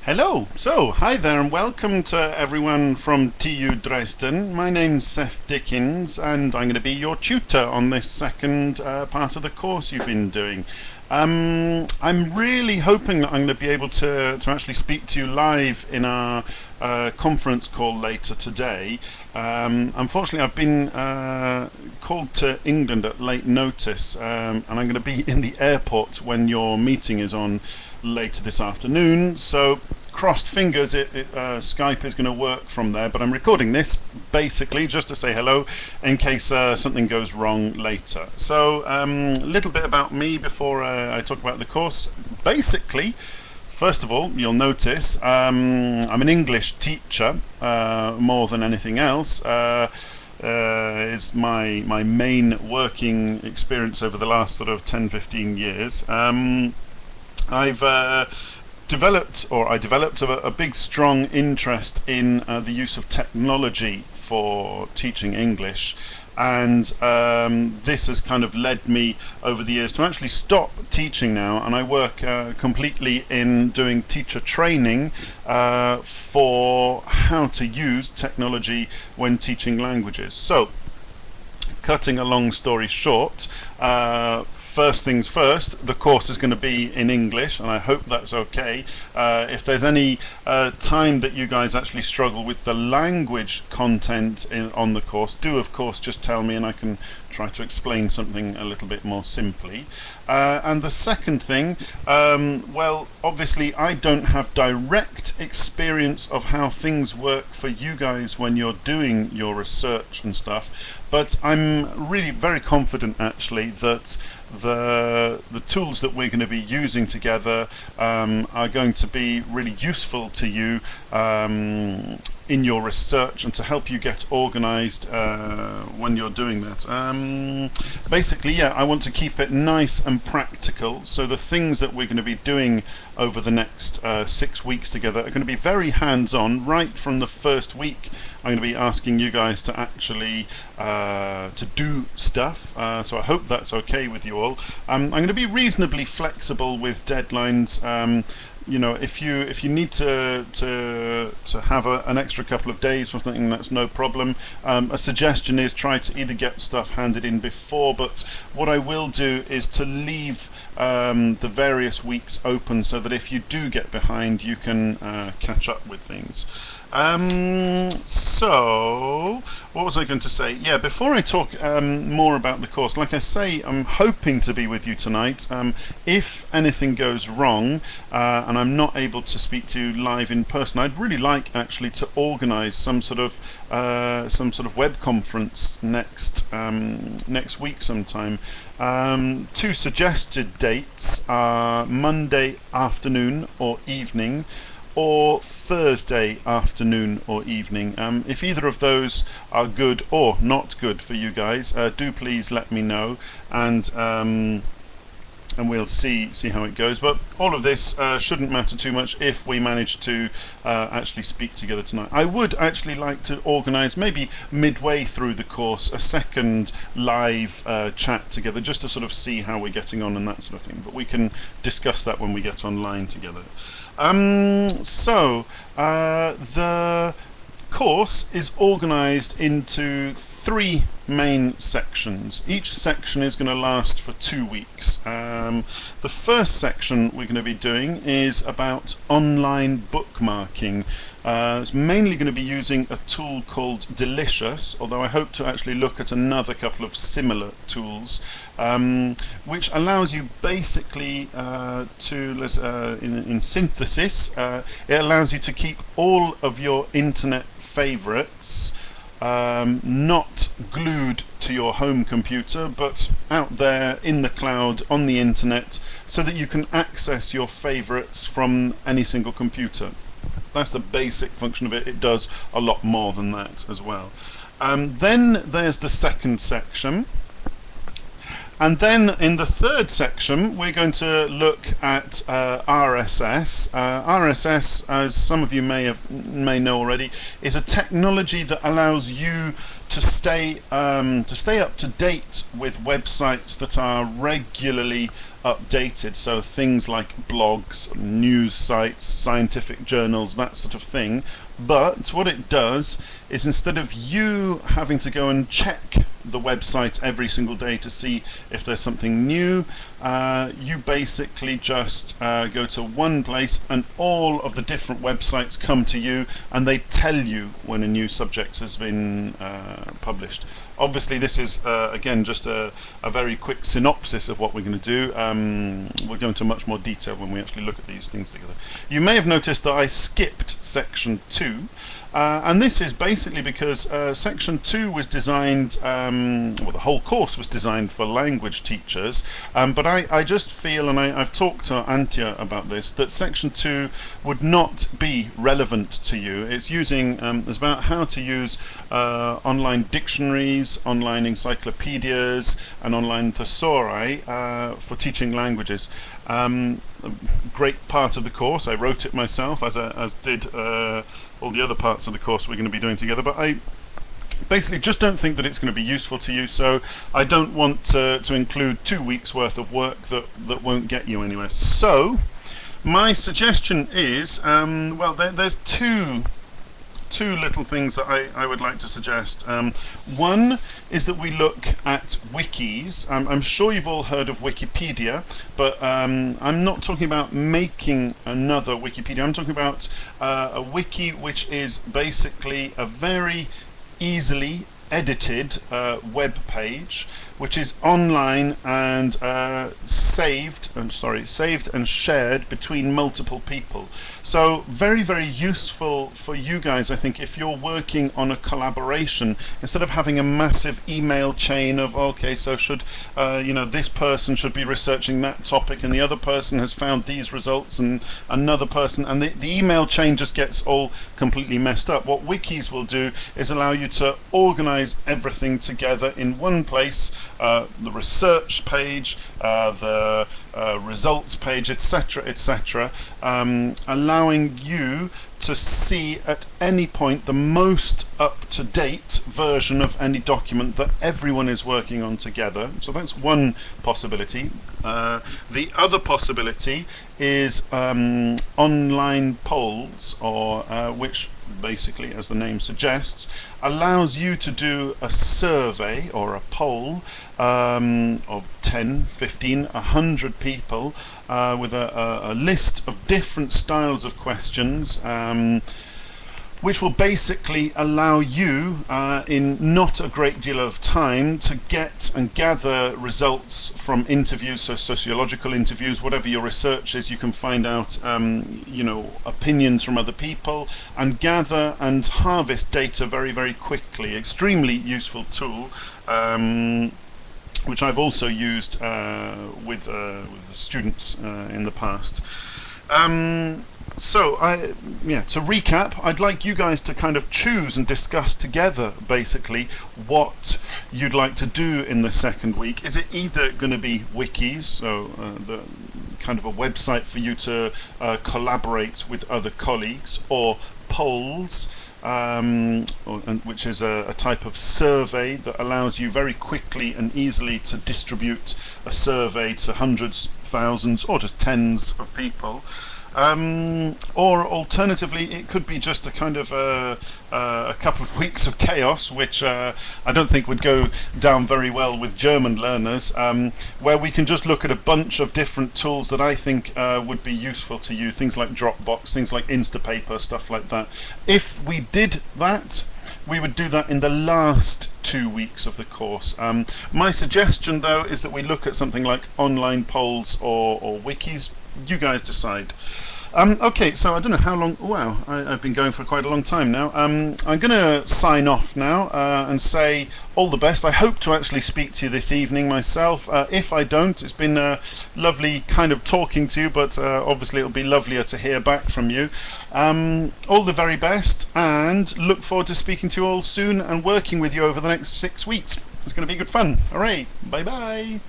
Hello, so hi there and welcome to everyone from TU Dresden. My name's Seth Dickens and I'm going to be your tutor on this second part of the course you've been doing. I'm really hoping that I'm going to be able to actually speak to you live in our conference call later today. Unfortunately, I've been called to England at late notice, and I'm going to be in the airport when your meeting is on later this afternoon. So, crossed fingers, Skype is going to work from there. But I'm recording this basically just to say hello in case something goes wrong later. So, a little bit about me before I talk about the course. Basically, first of all, you'll notice I'm an English teacher more than anything else. Is my main working experience over the last sort of 10-15 years. I developed a big strong interest in the use of technology for teaching English, and this has kind of led me over the years to actually stop teaching now, and I work completely in doing teacher training for how to use technology when teaching languages. So, cutting a long story short, first things first, the course is going to be in English, and I hope that's okay. If there's any time that you guys actually struggle with the language content on the course, do of course just tell me and I can try to explain something a little bit more simply. And the second thing, well, obviously I don't have direct experience of how things work for you guys when you're doing your research and stuff, but I'm really very confident actually that the tools that we're going to be using together are going to be really useful to you in your research and to help you get organized when you're doing that. Basically, yeah, I want to keep it nice and practical, so the things that we're going to be doing over the next 6 weeks together are going to be very hands-on. Right from the first week I'm going to be asking you guys to actually to do stuff, so I hope that's okay with you all. I'm going to be reasonably flexible with deadlines. You know, if you need to have an extra couple of days for something, that's no problem. A suggestion is try to either get stuff handed in before, but what I will do is to leave the various weeks open so that if you do get behind, you can catch up with things. So, what was I going to say? Yeah, before I talk more about the course, like I say, I'm hoping to be with you tonight. If anything goes wrong and I'm not able to speak to you live in person, I'd really like actually to organise some sort of web conference next week sometime. Two suggested dates are Monday afternoon or evening, or Thursday afternoon or evening. If either of those are good or not good for you guys, do please let me know, and we'll see how it goes. But all of this shouldn't matter too much if we manage to actually speak together tonight. I would actually like to organise maybe midway through the course a second live chat together, just to sort of see how we're getting on and that sort of thing. But we can discuss that when we get online together. The course is organised into 3 main sections. Each section is going to last for 2 weeks. The first section we're going to be doing is about online bookmarking. It's mainly going to be using a tool called Delicious, although I hope to actually look at another couple of similar tools, which allows you basically in synthesis, it allows you to keep all of your internet favourites not glued to your home computer, but out there in the cloud on the internet, so that you can access your favourites from any single computer. That's the basic function of it. It does a lot more than that as well. Then there's the second section. And then in the third section, we're going to look at RSS. RSS, as some of you may know already, is a technology that allows you to stay up to date with websites that are regularly updated. So things like blogs, news sites, scientific journals, that sort of thing. But what it does is, instead of you having to go and check the website every single day to see if there's something new, you basically just go to one place and all of the different websites come to you and they tell you when a new subject has been published. Obviously this is again just a very quick synopsis of what we're going to do. We'll go into much more detail when we actually look at these things together. You may have noticed that I skipped section 2. And this is basically because section 2 was designed, well, the whole course was designed for language teachers, but I just feel, and I've talked to Antje about this, that section 2 would not be relevant to you. It's using, it's about how to use online dictionaries, online encyclopedias and online thesauri for teaching languages. A great part of the course, I wrote it myself, as did all the other parts of the course we're going to be doing together, but I basically just don't think that it's going to be useful to you, so I don't want to include 2 weeks worth of work that won't get you anywhere. So my suggestion is, well, there's two little things that I would like to suggest. One is that we look at wikis. I'm sure you've all heard of Wikipedia, but I'm not talking about making another Wikipedia. I'm talking about a wiki which is basically a very easily edited web page, which is online and saved and shared between multiple people. So very, very useful for you guys, I think, if you're working on a collaboration, instead of having a massive email chain of, okay, so should you know, this person should be researching that topic and the other person has found these results and another person, and the email chain just gets all completely messed up. What wikis will do is allow you to organize everything together in one place, the research page, the results page, etc., etc., allowing you to see at any point the most up-to-date version of any document that everyone is working on together. So that's one possibility. The other possibility is online polls, or which basically, as the name suggests, allows you to do a survey or a poll of 10, 15, 100 people with a list of different styles of questions, which will basically allow you in not a great deal of time to get and gather results from interviews, so sociological interviews, whatever your research is. You can find out you know, opinions from other people and gather and harvest data very, very quickly. Extremely useful tool, which I've also used with students in the past. So, to recap, I'd like you guys to kind of choose and discuss together, basically, what you'd like to do in the second week. Is it either going to be wikis, so the kind of a website for you to collaborate with other colleagues, or polls, which is a type of survey that allows you very quickly and easily to distribute a survey to hundreds, thousands, or just tens of people. Or alternatively, it could be just a kind of a couple of weeks of chaos, which I don't think would go down very well with German learners, where we can just look at a bunch of different tools that I think would be useful to you, things like Dropbox, things like Instapaper, stuff like that. If we did that, we would do that in the last 2 weeks of the course. My suggestion, though, is that we look at something like online polls or wikis. You guys decide. Okay, so I don't know how long. Wow, I've been going for quite a long time now. I'm going to sign off now and say all the best. I hope to actually speak to you this evening myself. If I don't, it's been lovely kind of talking to you, but obviously it'll be lovelier to hear back from you. All the very best, and look forward to speaking to you all soon and working with you over the next 6 weeks. It's going to be good fun. All right, bye bye.